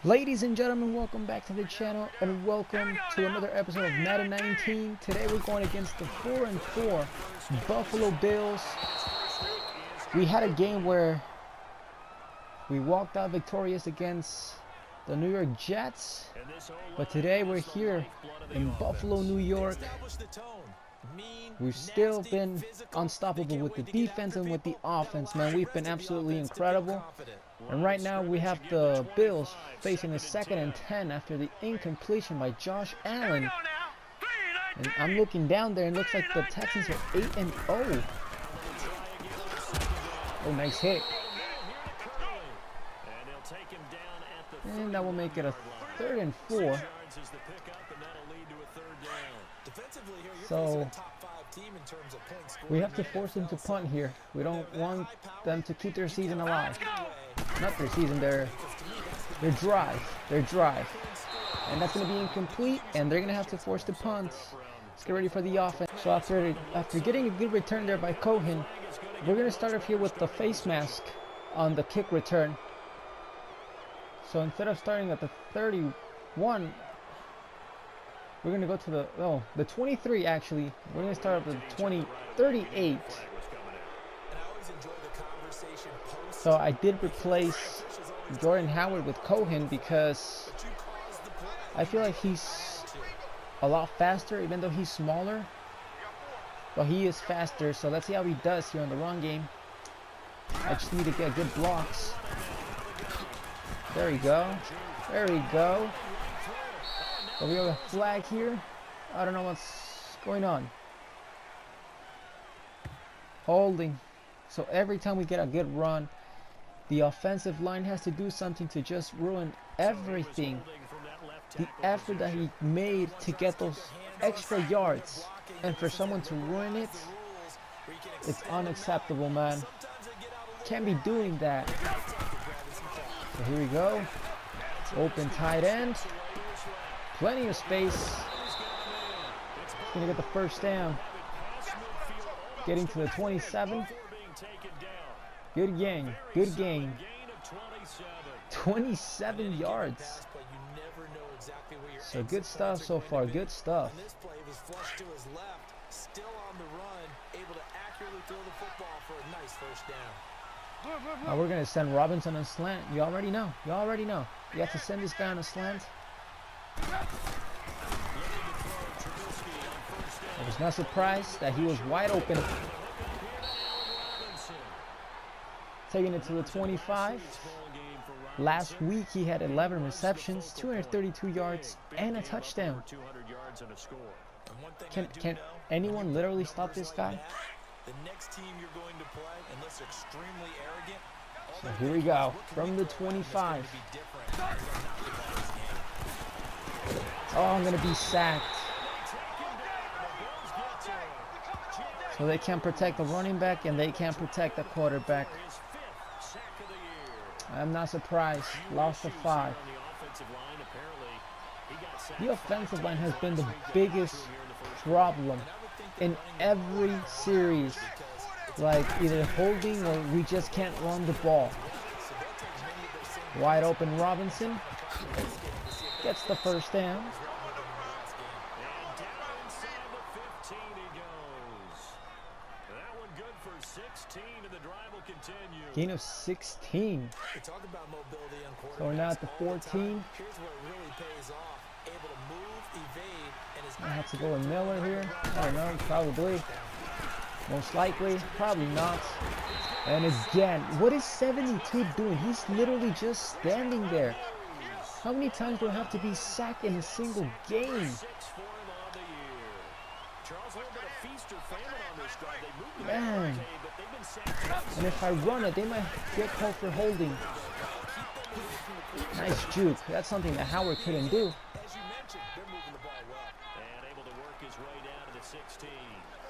Ladies and gentlemen, welcome back to the channel and welcome to another episode of Madden 19. Today we're going against the 4-4 Buffalo Bills. We had a game where we walked out victorious against the New York Jets, but today we're here in Buffalo, New York. We've still been unstoppable with the defense and with the offense, man. We've been absolutely incredible. And right now we have the Bills facing a 2nd and 10 after the incompletion by Josh Allen. And I'm looking down there and it looks like the Texans are 8-0. Oh, nice hit. And that will make it a 3rd and 4. So we have to force them to punt here. We don't want them to keep their season alive. Not their season, their drive. And that's going to be incomplete, and they're going to have to force the punt. Let's get ready for the offense. So after getting a good return there by Cohen, we're going to start off here with the face mask on the kick return. So instead of starting at the 31, we're going to go to the 23 actually. We're going to start at the 38. So I did replace Jordan Howard with Cohen because I feel like he's a lot faster, even though he's smaller. But he is faster, so let's see how he does here in the run game. I just need to get good blocks. There we go. There we go. So we have a flag here. I don't know what's going on. Holding. So every time we get a good run, the offensive line has to do something to just ruin everything. The effort that he made to get those extra yards, and for someone to ruin it, it's unacceptable, man. Can't be doing that. So here we go. Open tight end. Plenty of space. Gonna get the first down. Getting to the 27. Good game. Good game. 27 yards. So good stuff so far. Good stuff. Now we're gonna send Robinson on a slant. You already know. You already know. You have to send this guy on a slant. I was not surprised that he was wide open. Taking it to the 25. Last week he had 11 receptions, 232 yards, and a touchdown. Can anyone literally stop this guy? So here we go, from the 25. Oh, I'm going to be sacked. So they can't protect the running back and they can't protect the quarterback. I'm not surprised. Lost to 5. The offensive line has been the biggest problem in every series. Like either holding or we just can't run the ball. Wide open Robinson gets the first down. Gain of 16. So we're now at the 14. I have to go with Miller here. I don't know, probably. Most likely, probably not. And again, what is 72 doing? He's literally just standing there. How many times do I have to be sacked in a single game? Man. And if I run it, they might get called for holding. Nice juke. That's something that Howard couldn't do.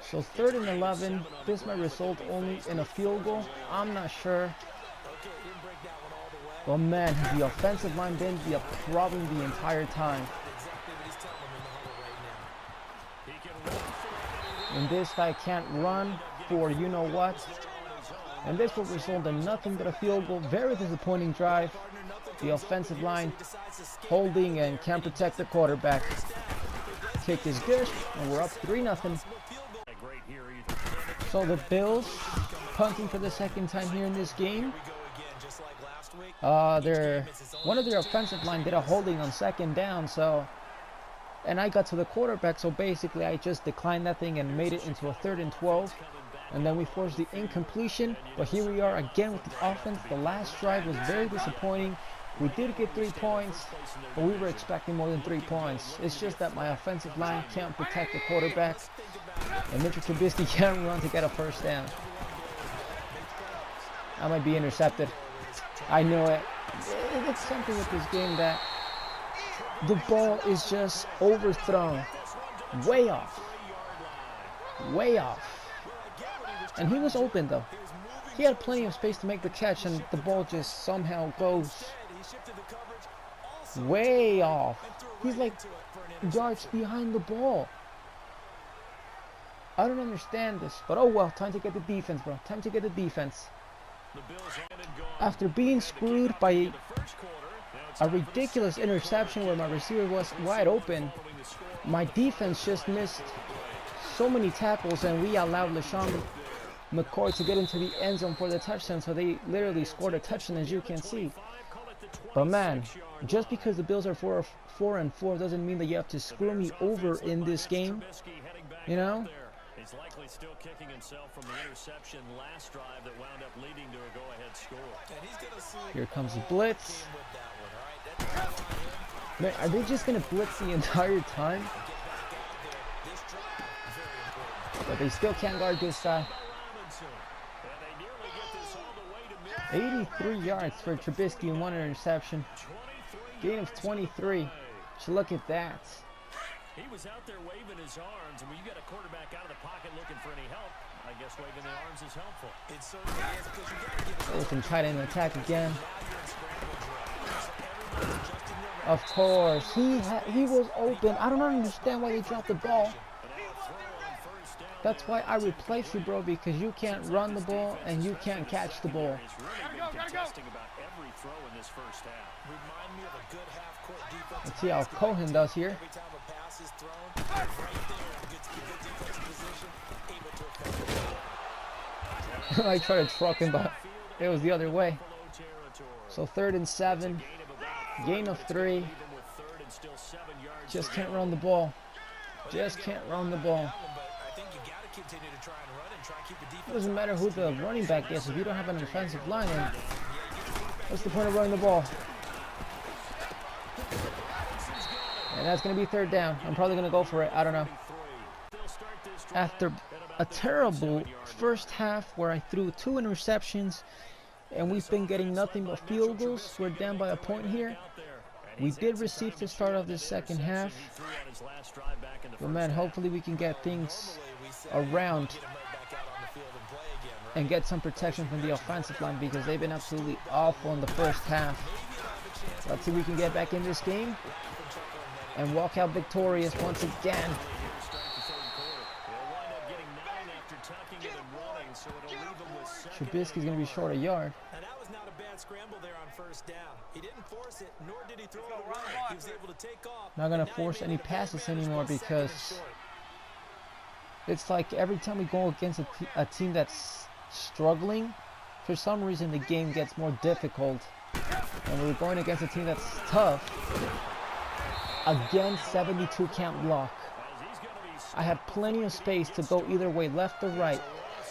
So 3rd and 11. This might result only in a field goal. I'm not sure. But man, has the offensive line been a problem the entire time. And this guy can't run for you know what. And this will result in nothing but a field goal. Very disappointing drive. The offensive line holding and can't protect the quarterback. Kick is good, and we're up 3-0. So the Bills punting for the second time here in this game. One of their offensive line did a holding on second down, and I got to the quarterback, so basically I just declined that thing and made it into a 3rd and 12. And then we forced the incompletion, but here we are again with the offense. The last drive was very disappointing. We did get 3 points, but we were expecting more than 3 points. It's just that my offensive line can't protect the quarterback, and Mitchell Trubisky can't run to get a first down. I might be intercepted. I know it. It's something with this game that the ball is just overthrown. Way off. Way off. And he was open though. He had plenty of space to make the catch, and the ball just somehow goes way off. He's like yards behind the ball. I don't understand this, but oh well. Time to get the defense, bro. Time to get the defense. After being screwed by a ridiculous interception where my receiver was wide open, my defense just missed so many tackles, and we allowed LaShawn McCoy to get into the end zone for the touchdown, so they literally scored a touchdown, as you can see. But man, just because the Bills are 4-4 doesn't mean that you have to screw me over in this game, you know? He's likely still kicking himself from the interception last drive that wound up leading to a go-ahead score. Here comes the blitz. Man, are they just gonna blitz the entire time? But they still can't guard this guy. 83 yards for Trubisky and 1 interception. Gain of 23. So look at that. He was out there waving his arms, and when you got a quarterback out of the pocket looking for any help, I guess waving the arms is helpful. It certainly is, because you got to give Open tight end attack again. Of course, he was open. I don't understand why they dropped the ball. That's why I replaced you, bro, because you can't run the ball and you can't catch the ball. Let's see how Cohen does here. I tried to truck him, but it was the other way. So 3rd and 7, gain of 3. Just can't run the ball. Just can't run the ball. It doesn't matter who the running back is if you don't have an offensive line. And what's the point of running the ball? And that's going to be 3rd down. I'm probably going to go for it. I don't know. After a terrible first half where I threw 2 interceptions and we've been getting nothing but field goals, we're down by a point here. We did receive the start of this second half. But man, hopefully we can get things around and get some protection from the offensive line, because they've been absolutely awful in the first half. Let's see if we can get back in this game and walk out victorious once again. Trubisky's going to be short a yard. And that was not a bad scramble there on first down. He didn't force it, nor did he throw it away. He was able to take off. Not going to force any passes anymore, because it's like every time we go against a team that's struggling, for some reason the game gets more difficult. And we're going against a team that's tough. Again, 72 can't block. I had plenty of space to go either way, left or right.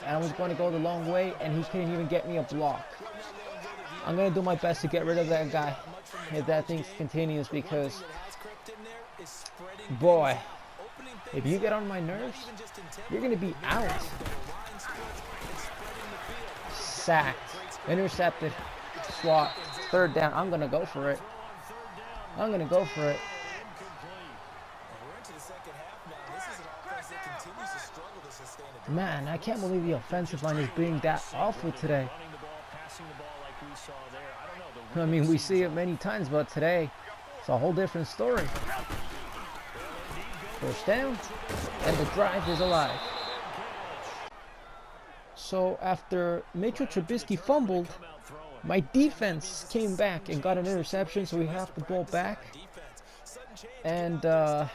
And I was going to go the long way, and he couldn't even get me a block. I'm going to do my best to get rid of that guy if that thing continues, because, boy, if you get on my nerves, you're going to be out. Sacked. Intercepted. Swat. 3rd down. I'm going to go for it. I'm going to go for it. Man, I can't believe the offensive line is being that awful today. I mean, we see it many times, but today it's a whole different story. First down, and the drive is alive. So after Mitchell Trubisky fumbled, My defense came back and got an interception, so we have the ball back. And the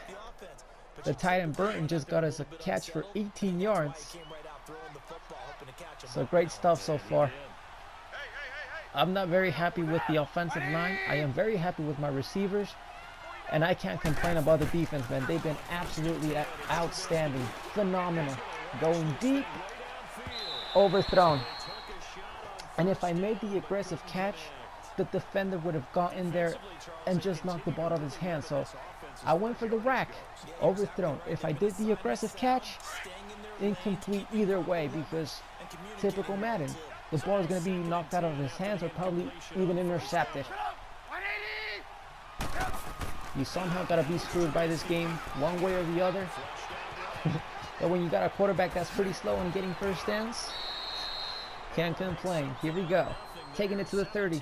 tight end Burton just got us a catch for 18 yards. So great stuff so far. I'm not very happy with the offensive line. I am very happy with my receivers. And I can't complain about the defense, man. They've been absolutely outstanding. Phenomenal. Going deep. Overthrown. And if I made the aggressive catch, the defender would have got in there and just knocked the ball out of his hand. So I went for the rack. Overthrown. If I did the aggressive catch, incomplete either way, because typical Madden. The ball is going to be knocked out of his hands or probably even intercepted. You somehow got to be screwed by this game one way or the other. But when you got a quarterback that's pretty slow in getting first downs, can't complain. Here we go. Taking it to the 30.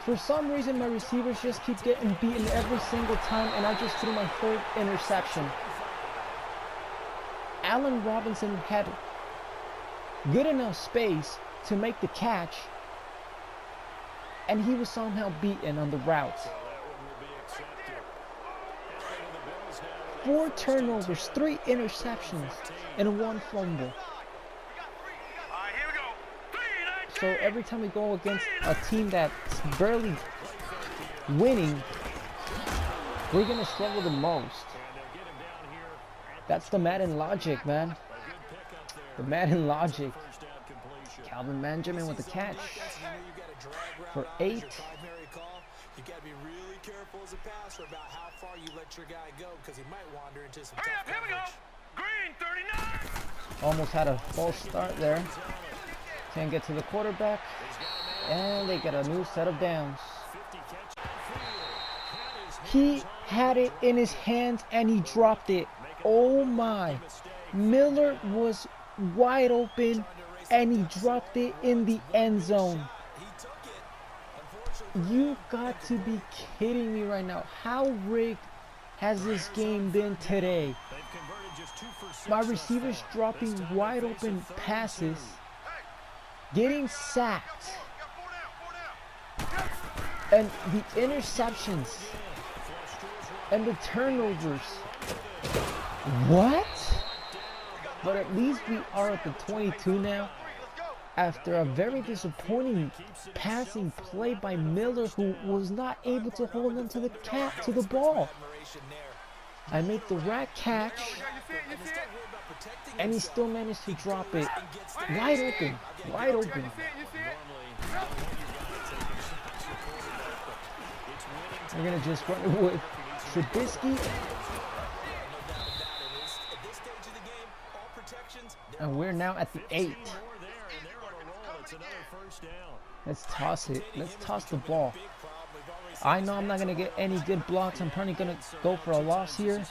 For some reason, my receivers just keep getting beaten every single time, and I just threw my third interception. Allen Robinson had good enough space to make the catch, and he was somehow beaten on the route. 4 turnovers, 3 interceptions, and 1 fumble. So every time we go against a team that's barely winning, we're going to struggle the most. That's the Madden logic, man. The Madden logic. Calvin Benjamin with the catch for 8. You got to be really careful as a passer about how far you let your guy go, because he might wander into some tough coverage. Here we go. Green 39. Almost had a false start there. Can't get to the quarterback. And they get a new set of downs. He had it in his hands and he dropped it. Oh my. Miller was wide open and he dropped it in the end zone. You got to be kidding me right now. How rigged has this game been today? My receivers dropping wide open passes, getting sacked, and the interceptions and the turnovers. What? But at least we are at the 22 now, after a very disappointing passing play by Miller, who was not able to hold on to the ball. I make the rack catch, and he still managed to drop it wide open, wide open. We're gonna just run it with Trubisky, and we're now at the 8. Let's toss it. Let's toss the ball. I know I'm not going to get any good blocks. I'm probably going to go for a loss here.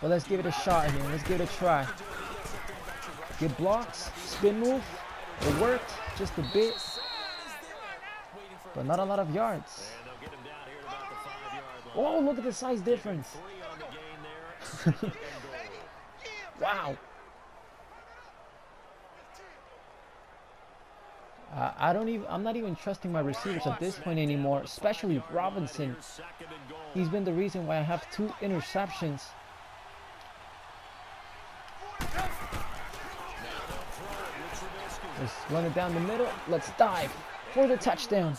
But let's give it a shot here. Let's give it a try. Good blocks. Spin move. It worked just a bit. But not a lot of yards. Oh, look at the size difference. Wow. I'm not even trusting my receivers at this point anymore, especially Robinson. He's been the reason why I have 2 interceptions. Let's run it down the middle. Let's dive for the touchdown.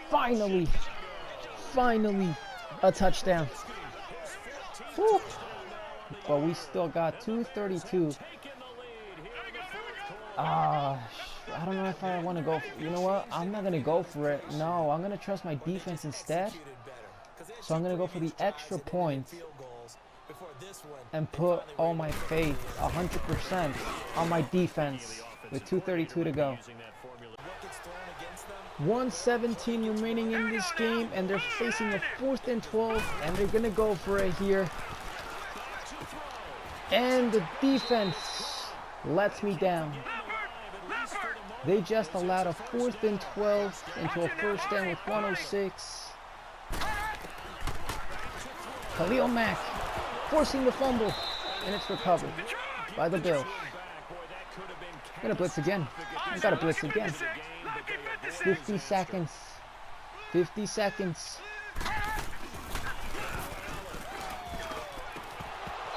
Finally a touchdown. Woo. But we still got 2:32. I don't know if I want to go. You know what? I'm not going to go for it. No, I'm going to trust my defense instead. So I'm going to go for the extra point and put all my faith 100% on my defense with 2:32 to go. 1:17 remaining in this game, and they're facing a 4th and 12, and they're going to go for it here. And the defense lets me down. They just allowed a 4th and 12 into a first down with 1:06. Khalil Mack forcing the fumble, and it's recovered by the Bills. I'm gonna blitz again. I gotta blitz again. 50 seconds. 50 seconds.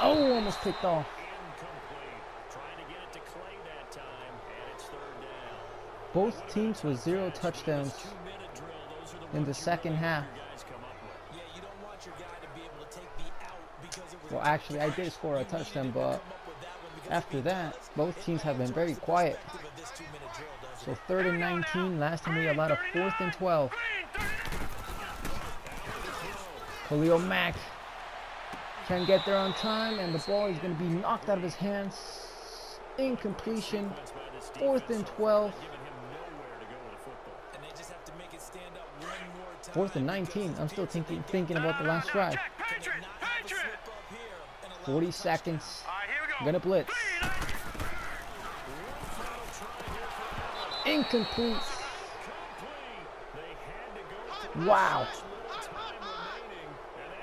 Oh, almost picked off. Both teams with 0 touchdowns in the second half. Well, actually, I did score a touchdown, but after that, both teams have been very quiet. So 3rd and 19. Last time we allowed a 4th and 12. Khalil Mack can't get there on time, and the ball is going to be knocked out of his hands. Incompletion. 4th and 12. 4th and 19. I'm still thinking about the last drive. 40 seconds. I'm gonna blitz. Incomplete. Wow.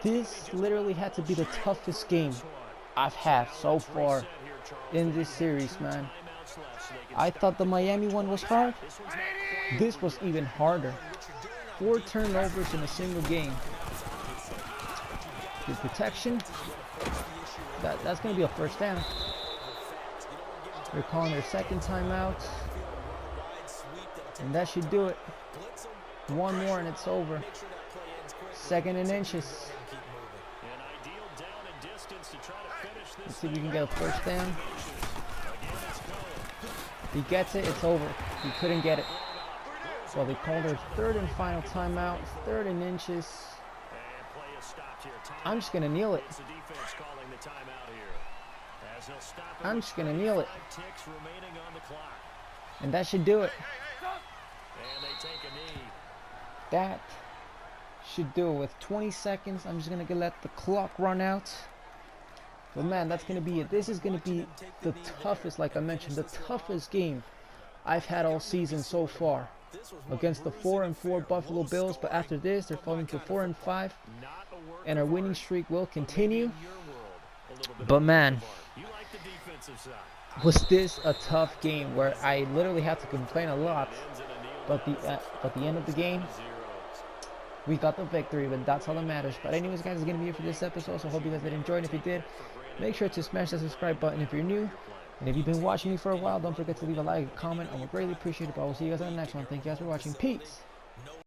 This literally had to be the toughest game I've had so far in this series, man. I thought the Miami one was hard. This was even harder. 4 turnovers in a single game. Good protection. That's going to be a first down. They're calling their second timeout. And that should do it. One more and it's over. 2nd and inches. Let's see if we can get a first down. If he gets it, it's over. He couldn't get it. So they called their 3rd and final timeout. 3rd and inches. I'm just going to kneel it. I'm just going to kneel it. And that should do it. That should do it. With 20 seconds, I'm just going to let the clock run out. But man, that's going to be it. This is going to be the toughest, like I mentioned, the toughest game I've had all season so far. Against the 4-4 Buffalo Bills. But after this, they're falling to 4-5. And our winning streak will continue. But man, was this a tough game where I literally had to complain a lot. But the end of the game, we got the victory, but that's all that matters. But anyways, guys, it's going to be it for this episode. So hope you guys did enjoy. And if you did, make sure to smash that subscribe button if you're new. And if you've been watching me for a while, don't forget to leave a like, a comment. I would greatly appreciate it. But I will see you guys on the next one. Thank you guys for watching. Peace.